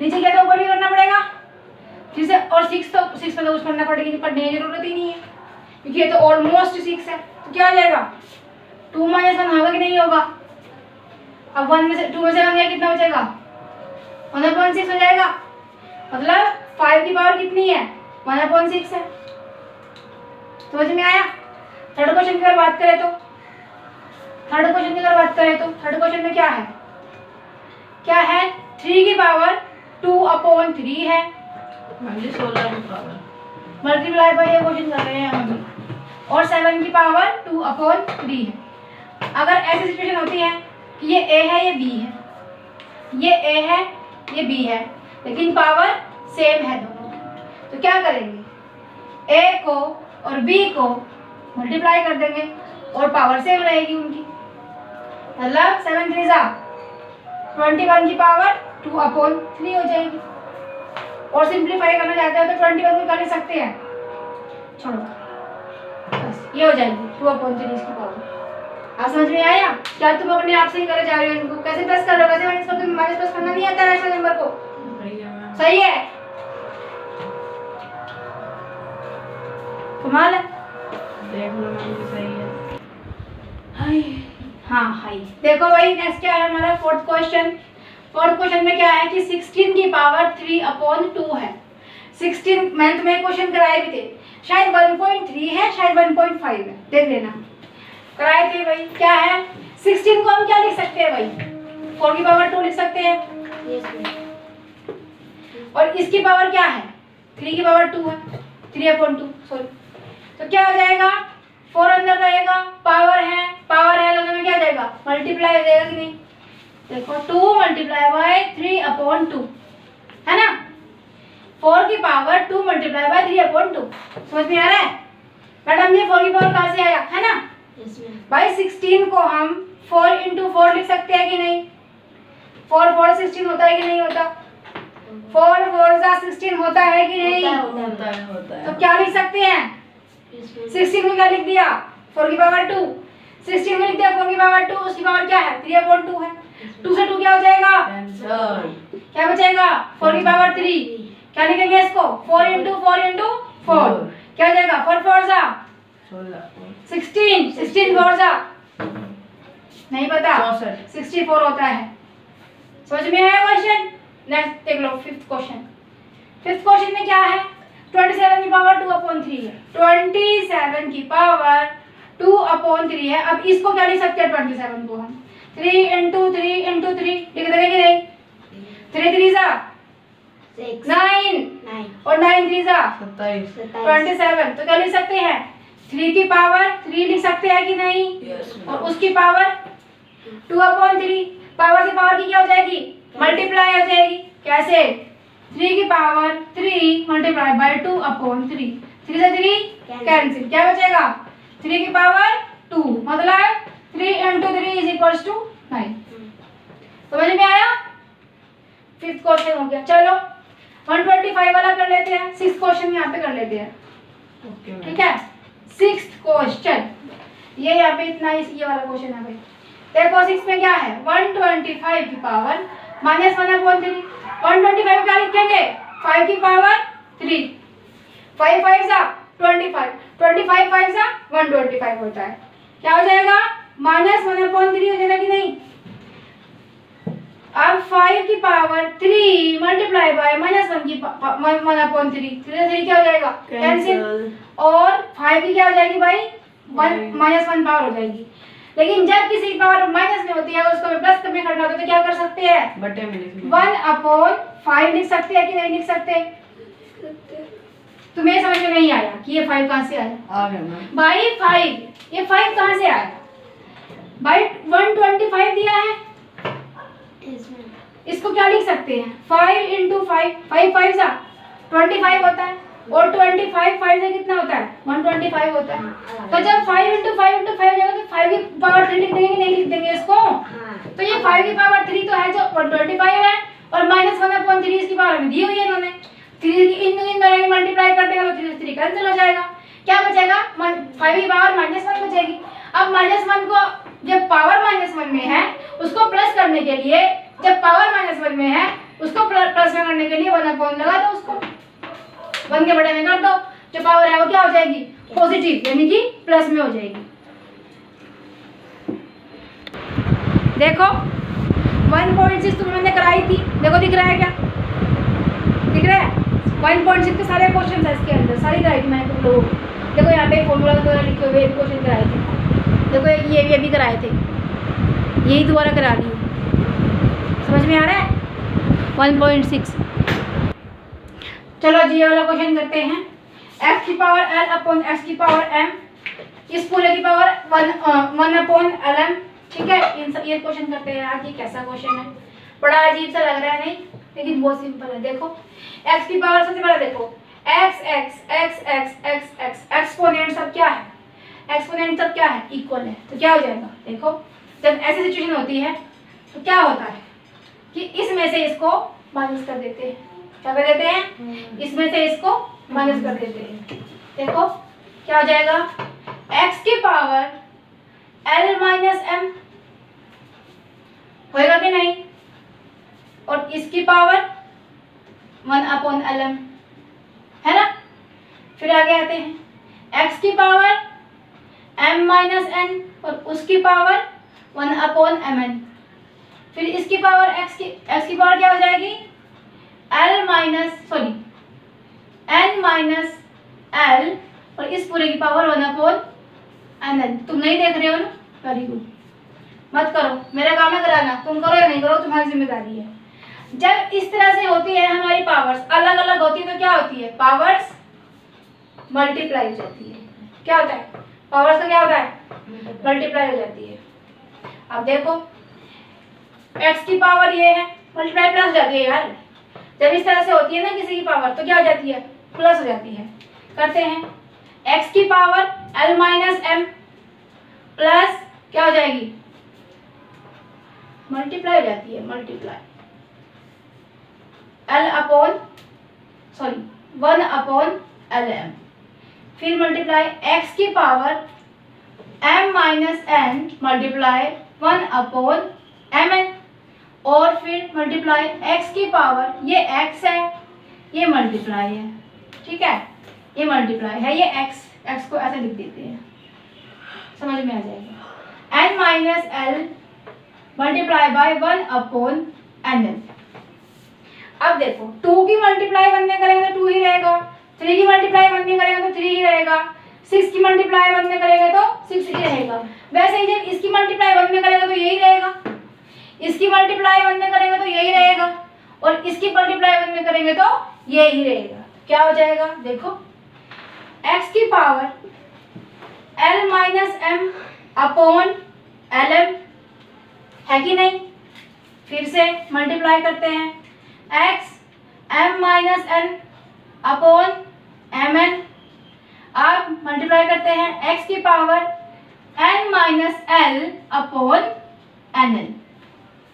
नीचे क्या तो ऊपर भी करना पड़ेगा, फिर से और 6 तो 6 में तो उस करना पड़ेगी, पढ़ने की जरूरत ही नहीं है क्योंकि ये तो ऑलमोस्ट 6 है। तो क्या हो जाएगा, 2 - 1 होगा कि नहीं होगा। अब 1 में से 2 में से 1 गया, कितना बचेगा, 1/6 हो जाएगा। मतलब 5 की पावर कितनी है, 1/6 है। समझ में आया। थर्ड क्वेश्चन की अगर बात करें तो थर्ड क्वेश्चन में क्या है, 3 की पावर 2/3 है,
हाँ जी 16 की पावर
मल्टीप्लाई बाय ये क्वेश्चन कर रहे हैं हम अभी, और 7 की पावर 2/3 है। अगर ऐसी सिचुएशन होती है कि ये a है ये b है, ये a है ये b है, लेकिन पावर सेम है दोनों, तो क्या करेंगे, a को और b को मल्टीप्लाई कर देंगे और पावर सेम रहेगी उनकी। मतलब 7 3 21 की पावर 2/3 हो जाएगी। और सिंप्लीफाई करना चाहते हो तो 21 को कर सकते हैं, छोड़ो बस ये हो जाएगी 2/3 की पावर। आप समझ में आया। क्या तुम अपने आप से ही करे जा रहे हो, इनको कैसे प्लस कर रहे हो, कैसे माइनस कर, तुम माइनस प्लस करना नहीं आता रैशनल नंबर को, सही है, कमाल है,
देख लो मैम भी सही है।
हाँ हाई। देखो भाई नेक्स्ट क्या है हमारा फोर्थ क्वेश्चन में क्या है कि 16 की पावर 3/2 है। 16 मैंने तुम्हें क्वेश्चन कराए भी थे, शायद 1.3 है शायद 1.5 है, देख लेना, कराए थे भाई। क्या है 16 को हम क्या लिख सकते हैं भाई, 4 की पावर 2 लिख सकते हैं, और इसकी पावर क्या है, 3 की पावर 2 है, 3/2 सॉरी। तो क्या हो जाएगा, 4 अंदर रहेगा, पावर है दोनों में क्या हो जाएगा, मल्टीप्लाई हो जाएगा कि नहीं। देखो 2 मल्टीप्लाई बाय 3/2 है ना, 4 की पावर 2 मल्टीप्लाई बाय 3/2। समझ में आ रहा है मैडम, ये 4 की पावर कहाँ से आया, है ना भाई। 16 को हम 4 × 4 लिख सकते हैं कि नहीं, 4 4 16 होता है कि नहीं होता, 4 4 16 होता है कि नहीं,
होता है।
तो क्या लिख सकते हैं, 16 को क्या लिख दिया, 4 की पावर 2, 16 को लिख दिया 4 की पावर 2, उसकी पावर क्या है, 3/2 है। 2 से 2 क्या हो जाएगा, क्या बचेगा, 4 की पावर 3, क्या लिखेंगे इसको, 4 × 4 क्या हो जाएगा, 4 4 16, 16 4 नहीं पता, 64 होता है। समझ में आया क्वेश्चन। नेक्स्ट देख लो फिफ्थ क्वेश्चन में क्या है, 27 की पावर 2/3 है, 27 की पावर 2/3 है। अब इसको क्या लिख सकते हैं, 27 को हम 3 × 3 × 3 लिख देंगे कि नहीं, 3 3 9 और 9 3 27, तो क्या लिख सकते हैं, 3 की पावर 3 लिख सकते हैं कि नहीं, और उसकी पावर 2/3, पावर से पावर की क्या हो जाएगी, मल्टीप्लाई हो जाएगी। कैसे, 3 की पावर 3 मल्टीप्लाई बाय 2/3, 3 से 3 कैंसिल, क्या बचेगा, 3 की पावर 2, मतलब 3 × 3 = 9। समझ में आया। फिफ्थ क्वेश्चन हो गया। चलो 125 वाला कर लेते हैं, 6th क्वेश्चन यहाँ पे कर लेते हैं, ठीक है। 6th क्वेश्चन ये यहाँ पे इतना ये वाला क्वेश्चन है भाई। देखो 6 में क्या है, 125 की पावर -1/3, 125 क्या लिखेंगे, 5 की पावर 3, 5 5 25, 25 5 125 होता है, क्या हो जाएगा, -1/3 हो जाएगा कि नहीं। अब 5 की पावर 3 मल्टीप्लाई बाय -1 की 1/3, 3 क्या हो जाएगा, कैंसिल, और 5 की क्या हो जाएगी भाई, 1 पावर हो जाएगी। लेकिन जब किसी पावर माइनस में होती है उसको प्लस में करना होता है तो क्या कर सकते हैं,
बटे में लिख
1/5 लिख सकते हैं कि नहीं लिख सकते। तुम्हें समझ में नहीं आया कि ये 5 कहाँ से आया,
आ गया ना
भाई 5, ये 5 कहाँ से आया भाई, 125 दिया है, इसको क्या लिख सकते हैं, 5 × 5, 5 5 25 होता है, और 25 5 से कितना होता है, 125 होता है। तो जब 5 × 5 × 5 हो जाएगा तो 5 की पावर 3 लिख देंगे कि नहीं लिख देंगे इसको। तो ये 5 की पावर 3 तो है जो 125 है, और -1/3 इसकी पावर में दी हुई है इन्होंने, इन दोनों की मल्टीप्लाई कर देगा तो 3 से 3 कैंसिल हो जाएगा। क्या बचेगा? 5 की पावर -1 बचेगी। अब -1 को जब पावर -1 में है उसको प्लस करने के लिए, जब पावर -1 में है उसको प्लस में करने के लिए 1/, लगा दो उसको, 1 के बटे में कर दो, जो पावर है वो क्या हो जाएगी? पॉजिटिव, यानी कि प्लस में हो जाएगी। देखो 1.6 तो मैंने कराई थी, देखो दिख रहा है क्या? दिख रहा है? 1.6 के सारे क्वेश्चन है इसके अंदर, सारी कराई थी मैंने तुम लोगों को। देखो यहाँ पे फॉर्मूला वगैरह लिखे हुए क्वेश्चन कराए थे, देखो ये भी अभी कराए थे, यही दोबारा करा रही हूँ। समझ में आ रहा है? 1.6। चलो जी वाला क्वेश्चन करते हैं। x की पावर l अपॉन x की पावर m, इस पूरे की पावर 1 अपॉन lm। ठीक है, ये क्वेश्चन करते हैं। आज ये कैसा क्वेश्चन है? बड़ा अजीब सा लग रहा है नहीं, लेकिन बहुत सिंपल है। देखो x की पावर सबसे पहले देखो x x x x x x exponent सब क्या है? एक्सपोनेंट सब क्या है? इक्वल है। तो क्या हो जाएगा? देखो जब ऐसी सिचुएशन होती है तो क्या होता है कि इसमें से इसको माइनस कर देते हैं। क्या कर देते हैं? इसमें से इसको माइनस कर देते हैं। देखो क्या हो जाएगा? x की पावर l माइनस m होएगा कि नहीं? और इसकी पावर 1 अपॉन lm है ना। फिर आगे आते हैं x की पावर m माइनस n और उसकी पावर 1 अपॉन mn। फिर इसकी पावर x की पावर क्या हो जाएगी? n माइनस l और इस पूरे की पावर 1 अपॉन nn। तुम नहीं देख रहे हो ना? वेरी गुड, मत करो, मेरा काम है कराना, तुम करो या नहीं करो तुम्हारी जिम्मेदारी है। जब इस तरह से होती है हमारी पावर्स अलग अलग होती है तो क्या होती है? पावर्स मल्टीप्लाई हो जाती है। क्या होता है? पावर्स का क्या होता है? मल्टीप्लाई हो जाती है। अब देखो x की पावर ये है, मल्टीप्लाई प्लस हो जाती है यार। जब इस तरह से होती है ना किसी की पावर तो क्या हो जाती है? प्लस हो जाती है। करते हैं x की power l minus m plus क्या हो जाएगी? मल्टीप्लाई हो जाती है, multiply l upon 1 upon lm। फिर मल्टीप्लाई x की power m minus n multiply 1 upon mn। और फिर मल्टीप्लाई x की पावर, ये x है, ये मल्टीप्लाई है। ठीक है, ये मल्टीप्लाई है, ये x को ऐसे लिख देते हैं, समझ में आ जाएगा। n minus l multiply by 1 upon nn। अब देखो 2 की मल्टीप्लाई 1 में करेंगे तो 2 ही रहेगा, 3 की मल्टीप्लाई 1 में करेंगे तो 3 ही रहेगा, 6 की मल्टीप्लाई 1 में करेंगे तो 6 ही रहेगा। वैसे ही जब इसकी मल्टीप्लाई 1 में करेंगे तो यही रहेगा, इसकी मल्टीप्लाई 1 में करेंगे तो यही रहेगा, और इसकी मल्टीप्लाई 1 में करेंगे तो यही रहेगा। क्या हो जाएगा? देखो x की power l minus m upon lm है कि नहीं। फिर से मल्टीप्लाई करते हैं x m minus n upon mn। अब मल्टीप्लाई करते हैं x की power n minus l upon nn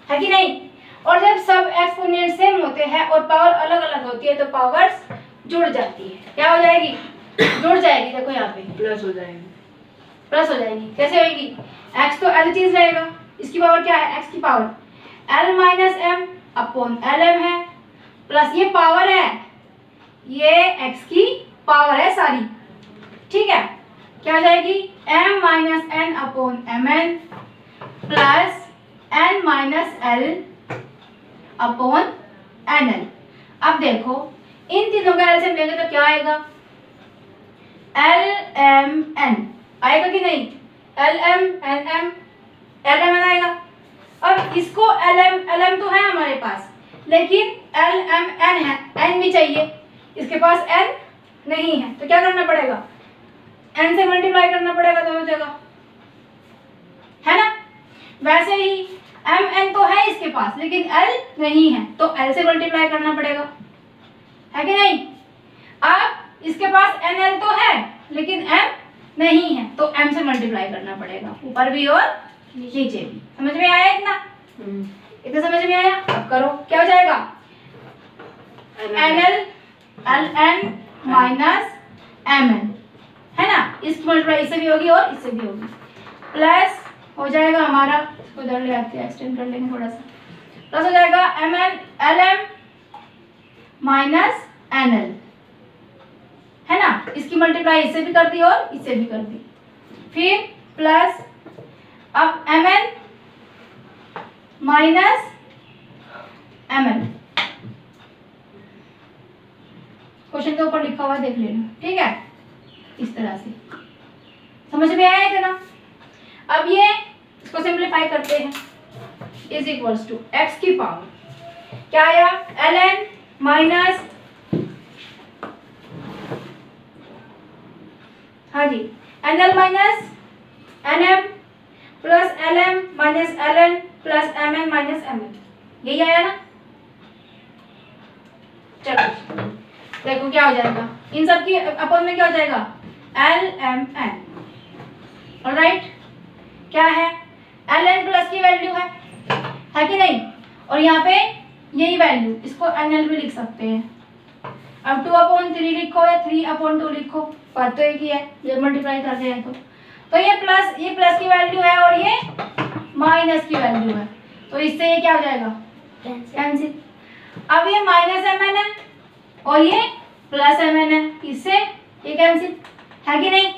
है कि नहीं। और जब सब एक्सपोनेंट सेम होते हैं और पावर अलग अलग होती है तो पावर्स जुड़ जाती है। क्या हो जाएगी? जुड़ जाएगी। देखो यहाँ पे
प्लस हो जाएगी,
प्लस हो जाएगी। कैसे होगी? x तो एल चीज रहेगा, इसकी पावर क्या है? x की power l minus m upon lm है, प्लस ये पावर है, ये x की पावर है सारी। ठीक है, क्या हो जाएगी? m minus n upon mn plus n minus l upon nl। अब देखो इन तीनों का एलसीएम लेंगे तो क्या आएगा? lmn आएगा कि नहीं? lm आएगा। अब इसको lm तो है हमारे पास, लेकिन lmn है, n भी चाहिए, इसके पास n नहीं है तो क्या करना पड़ेगा? n से मल्टीप्लाई करना पड़ेगा दोनों जगह, है ना। वैसे ही mn तो है इसके पास लेकिन l नहीं है तो l से मल्टीप्लाई करना पड़ेगा, है कि नहीं। अब इसके पास nl तो है लेकिन m नहीं है तो m से मल्टीप्लाई करना पड़ेगा, ऊपर भी और नीचे भी। समझ में आया इतना? इतना समझ में आया? अब करो, क्या हो जाएगा? nl ln माइनस mn, है ना। इसकी मल्टीप्लाई इससे भी होगी और इससे भी होगी, प्लस हो जाएगा हमारा, इसको इधर ले आते हैं, एक्सटेंड कर लेंगे थोड़ा सा, प्लस हो जाएगा mn lm माइनस nl, है ना। इसकी मल्टीप्लाई इससे भी कर दी और इससे भी कर दी, फिर प्लस अब mn माइनस ml, क्वेश्चन के ऊपर लिखा हुआ देख लेना, ठीक है। इस तरह से समझ में आया इतना। अब ये इसको सिंप्लीफाई करते हैं, इज इक्वल्स टू एक्स की पावर क्या आया, ln माइनस, हाँ जी, nl minus nm plus lm minus ln plus mn minus mn, यही आया ना। चलो देखो क्या हो जाएगा, इन सब की अपन में क्या हो जाएगा, lmn, ऑलराइट। क्या है, ln प्लस की वैल्यू है कि नहीं, और यहाँ पे यही वैल्यू, इसको nl भी लिख सकते हैं। अब 2/3 लिखो या 3/2 लिखो, बात तो एक ही है जब मल्टीप्लाई कर रहे हैं तो ये प्लस की वैल्यू है और ये माइनस की वैल्यू है, तो इससे ये क्या हो जाएगा, कैंसिल। अब ये माइनस mn है और ये प्लस mn है, इससे ये कैंसिल, है कि नहीं।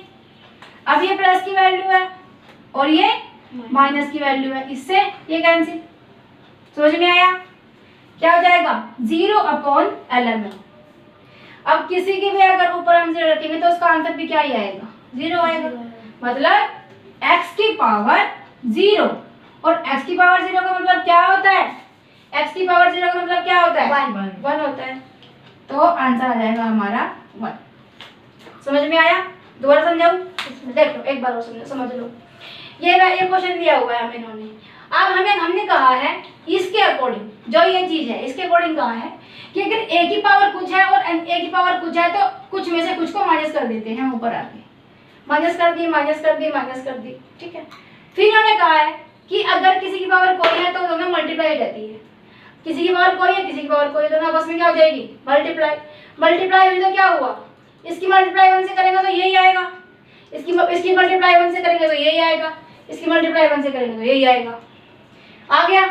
अब ये प्लस की वैल्यू है और ये माइनस की वैल्यू है, इससे ये कैंसिल। समझ में आया, क्या हो जाएगा, 0/ln। अब किसी की भी अगर ऊपर हम 0 रखेंगे तो उसका आंसर भी क्या ही आएगा, 0 आएगा। मतलब x की पावर 0, और x की पावर 0 का मतलब क्या होता है, x की पावर 0 का मतलब क्या होता है, 1 होता है। तो आंसर आ जाएगा हमारा 1। समझ में आया, दोबारा समझाऊं, देखो एक बार और समझ लो। ये क्वेश्चन दिया हुआ है हमें इन्होंने, अब हमने कहा है इसके अकॉर्डिंग, जो ये चीज है इसके अकॉर्डिंग कहा है कि अगर a की पावर कुछ है और a की पावर कुछ है तो कुछ में से कुछ को माइनस कर देते हैं, ऊपर आके माइनस कर दी, ठीक है। फिर इन्होंने कहा है कि अगर किसी की पावर कोई है तो दोनों मल्टीप्लाई हो जाती है, किसी की पावर कोई है किसी की पावर कोई है, दोनों आपस में क्या हो जाएगी, मल्टीप्लाई हुई तो क्या हुआ, इसकी मल्टीप्लाई 1 से करेंगे तो यही आएगा, इसकी मल्टीप्लाई 1 से करेंगे तो यही आएगा, इसकी मल्टीप्लाई 1 से करेंगे तो यही आएगा, आ गया।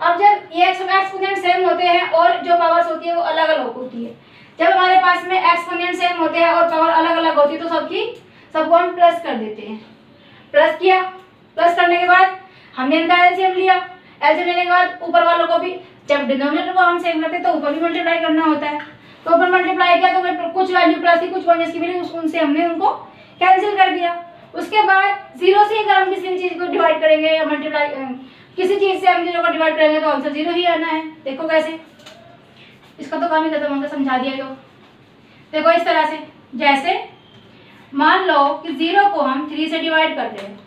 अब जब ये एक्सपोनेंट सेम होते हैं और जो पावर्स होती है वो अलग अलग होती है, जब हमारे पास में एक्सपोनेंट सेम होते हैं और पावर अलग अलग होती है तो सबको हम प्लस कर देते हैं। प्लस किया, प्लस करने के बाद हमने इनका एलसीएम लिया, एलसीएम लेने के बाद ऊपर वालों को भी, जब डिनोमिनेटर को हम सेम करते हैं तो ऊपर भी मल्टीप्लाई करना होता है, तो ऊपर मल्टीप्लाई किया तो कुछ वैल्यू प्लस की कुछ माइनस की मिली, उनसे हमने उनको कैंसिल कर दिया। उसके बाद 0 से अगर हम किसी चीज को डिवाइड करेंगे या मल्टीप्लाई किसी चीज से हम 0 को डिवाइड करेंगे तो आंसर 0 ही आना है। देखो कैसे, इसका तो काम ही खत्म होगा, समझा दिया। तो देखो इस तरह से, जैसे मान लो कि 0 को हम 3 से डिवाइड कर रहे हैं,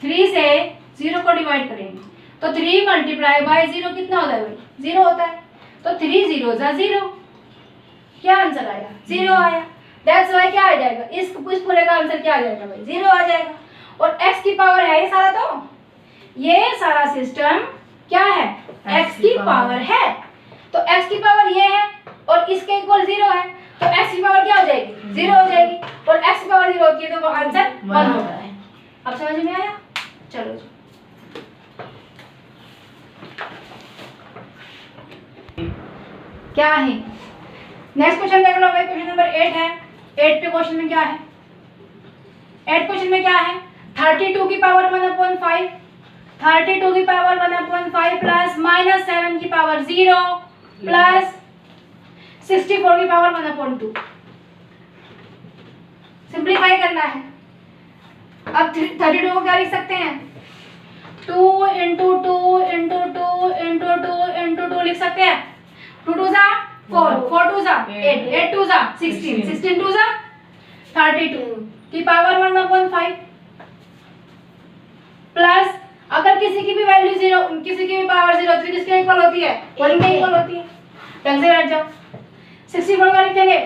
3 से 0 को डिवाइड करेंगे तो 3 मल्टीप्लाई बाय 0 कितना होता है भाई, 0 होता है। तो 3 0 = 0, क्या आंसर आया, 0 आया। दैट्स वाई क्या आ जाएगा, इस पूरे का आंसर क्या आ जाएगा भाई, 0 आ जाएगा। और x की पावर है ये सारा, तो ये सारा सिस्टम क्या है, x की पावर है, तो x की पावर ये है और इसके इक्वल 0 है, तो x की पावर क्या हो जाएगी, 0 हो जाएगी, और x की पावर 0 होती है तो वो आंसर 1 होता है। अब समझ में आया, चलो जी। क्या है नेक्स्ट क्वेश्चन देख लो भाई, क्वेश्चन नंबर 8 है। 8 पे क्वेश्चन में क्या है, 8 क्वेश्चन में क्या है, 32 की पावर 1/5, 32 की पावर 1/5 प्लस -7 की पावर 0 प्लस 64 की पावर 1/2। सिंप्लीफाई करना है। अब 32 को क्या लिख सकते हैं, 2 × 2 × 2 × 2 × 2 लिख सकते हैं। 2 2 = 4, 4 2 = 8, 8 2 = 16, 16 2 = 32 की पावर 1/5 प्लस, अगर किसी की भी वैल्यू 0, किसी की भी पावर 0 तो किसके इक्वल होती है, 1 के इक्वल होती है। ढंग से बैठ जाओ। 64 का लिखेंगे,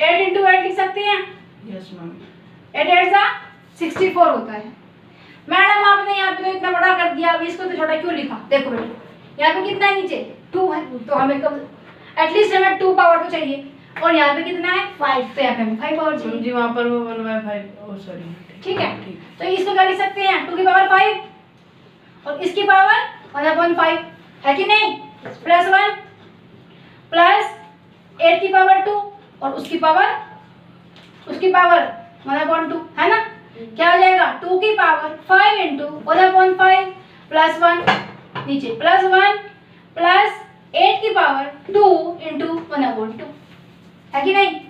8 × 8 लिख सकते हैं,
यस मैम।
8 8 = 64 होता है। मैडम आपने यहाँ पे तो इतना बड़ा कर दिया, अब इसको तो छोटा क्यों लिखा, देखो बेटा यहाँ पे कितना है नीचे, 2 है, तो हमें कब एटलीस्ट हमें 2 पावर तो चाहिए, और यहाँ पे कितना है
5।
तो यहाँ पे हमें 5 पावर चाहिए।
जी वहाँ पर वो 1/5, ओ सॉरी।
ठीक है, तो इसको क्या लिख सकते हैं 2 की पावर 5 और इसकी पावर 1/5 है कि नहीं, प्लस 1 प्लस 8 की पावर 2 और उसकी पावर 1/2 है ना। क्या हो जाएगा 2 की पावर 5 इंटू 1/5 प्लस 1 नीचे प्लस 1 प्लस 8 की पावर 2 इंटू 1/2 है कि नहीं,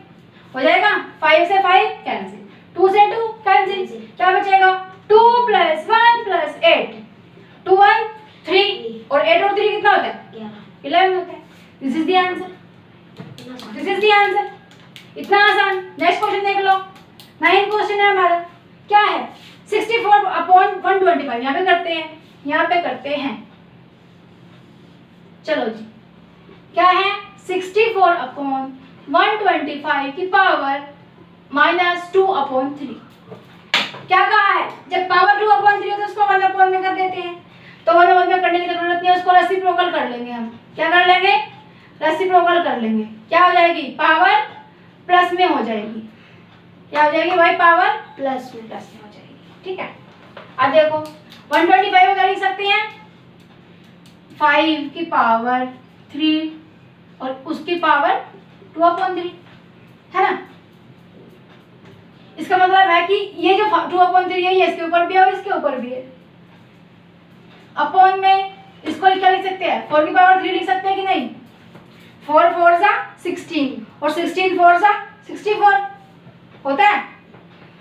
हो जाएगा 5 से 5 कैंसिल, 2 से 2 कैंसिल, क्या बचेगा 2 प्लस 1 प्लस 8, 2 1 3 और 8 और 3 कितना होता है 11 होता है। This is the answer, this is the answer. इतना आसान। नेक्स्ट क्वेश्चन देख लो, 9 क्वेश्चन है हमारा, क्या है 64/125, यहाँ पे करते हैं, यहाँ पे करते हैं। चलो जी, क्या है 64/125 की पावर -2/3। क्या कहा है, जब पावर 2/3 हो तो उसको 1/1 में कर देते हैं, तो 1/1 में करने की जरूरत नहीं है, उसको रेसिप्रोकल कर लेंगे हम। क्या कर लेंगे, रेसिप्रोकल कर लेंगे। क्या हो जाएगी, पावर प्लस में हो जाएगी। क्या हो जाएगी भाई, पावर
प्लस में
हो जाएगी। ठीक है, अब देखो 125 को क्या लिख सकते हैं 5 की पावर 3 और उसकी पावर 2/3 है ना। इसका मतलब है कि ये जो 2/3 है ये इसके ऊपर भी है और इसके ऊपर भी है। अपॉन में इसको क्या लिख सकते हैं 4 की पावर 3 लिख सकते हैं कि नहीं, 4 4 सा 16 और 16 4 सा 64 होता है,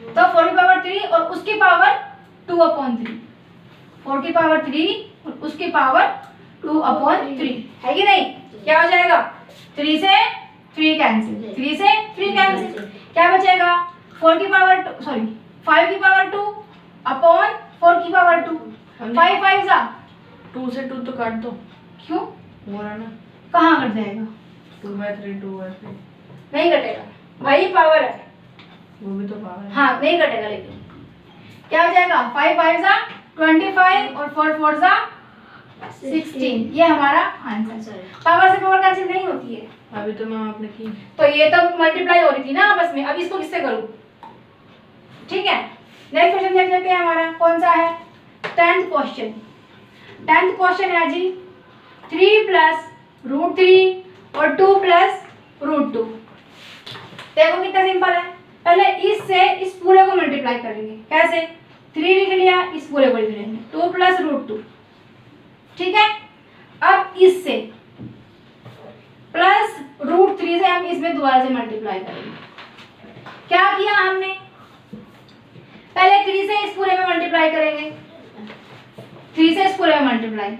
तो 4 की पावर 3 और उसकी पावर 2/3, 4 की पावर 3 और उसकी पावर 2/3 है कि नहीं। क्या हो जाएगा 3 से 3 कैंसिल, 3 से 3 कैंसिल, क्या बचेगा 4 की पावर 2 सॉरी 5 की पावर 2 अपॉन 4 की पावर 2, 5 5 सा
2 से 2 तो काट दो,
क्यों,
हो रहा ना,
कहाँ कट जाएगा,
2/3 2/3
नहीं कटेगा भाई, पावर है,
वो भी तो पावर है।
हाँ नहीं कटेगा, लेकिन क्या हो जाएगा 5 5 सा 25 और 4 4 सा 16, ये हमारा आंसर। पावर से पावर कैंसिल नहीं होती है,
अभी तो मैम आपने की,
तो ये तो मल्टीप्लाई हो रही थी ना आपस में, अब इसको किससे करूं। ठीक है, नेक्स्ट क्वेश्चन देख लेते हैं हमारा कौन सा है 10th क्वेश्चन। 10th क्वेश्चन है जी 3 प्लस √3 और 2 प्लस √2। देखो कितना सिंपल है, पहले इससे इस पूरे को मल्टीप्लाई करेंगे, कैसे 3 लिख लिया, इस पूरे को लिख लेंगे 2 प्लस √2। ठीक है, अब इससे प्लस √3 से हम इसमें दोबारा से मल्टीप्लाई करेंगे। क्या किया हमने, पहले 3 से इस पूरे में मल्टीप्लाई करेंगे, 3 से इस पूरे में मल्टीप्लाई,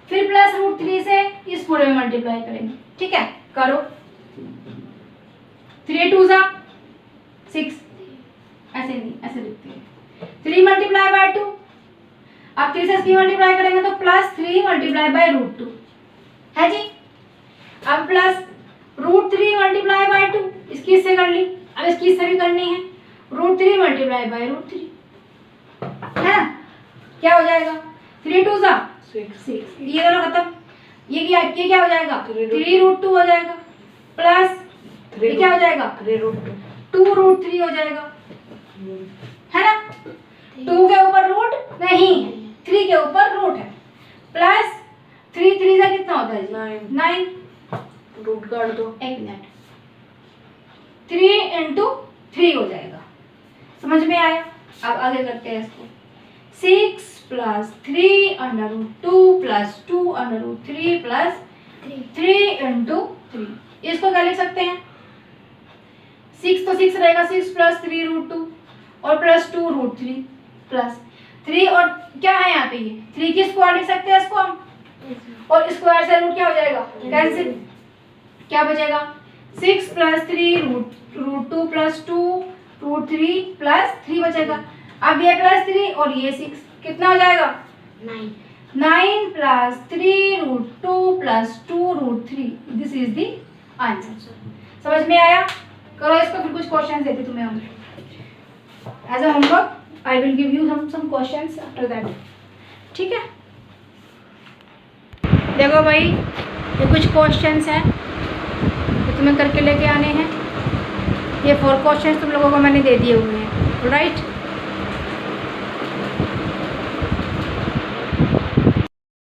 फिर प्लस √3 से इस पूरे में मल्टीप्लाई करेंगे। ठीक है, करो 3 2 सा 6, ऐसे नहीं, ऐसे लिखते हैं 3 मल्टीप्लाई बाय 2, अब 3 से इसकी मल्टीप्लाई करेंगे तो प्लस 3 मल्टीप्लाई बाय √2 है जी। अब प्लस √3 मल्टीप्लाई बाय 2, इसकी इससे कर ली, अब इसकी इससे भी करनी है, √3 मल्टीप्लाई बाय √3 है ना। क्या हो जाएगा 3 2 सा 6, ये दोनों खत्म, ये क्या हो जाएगा 3 √2 हो जाएगा, प्लस ये क्या हो जाएगा 2 √3 हो जाएगा, है ना। 2 के ऊपर रूट नहीं है, 3 के ऊपर रूट है, प्लस 3 3 से कितना होता है जी 9,
रूट काट दो,
एक मिनट, 3 इंटू 3 हो जाएगा, समझ में आया। अब आगे करते हैं इसको 6 प्लस 3/2 प्लस 2/3 प्लस 3 इंटू 3, इसको क्या लिख सकते हैं 6 तो 6 रहेगा, 6 प्लस 3 √2 और प्लस 2 √3 प्लस 3 और क्या है यहाँ पे ये 3 की स्क्वायर लिख सकते हैं इसको हम, और स्क्वायर से रूट क्या हो जाएगा कैंसिल, क्या बचेगा 6 प्लस 3 √2 प्लस 2 √3 प्लस 3 बचेगा। अब ये प्लस 3 और ये 6 कितना हो जाएगा 9 plus 3 √2 plus 2 √3, this is the answer. समझ में आया, करो इसको, फिर कुछ क्वेश्चन देते तुम्हें हम as a homework, I will give you some questions after that. ठीक है, देखो भाई ये कुछ क्वेश्चंस हैं तुम्हें करके लेके आने हैं। ये 4 क्वेश्चन तुम लोगों को मैंने दे दिए हुए हैं, राइट।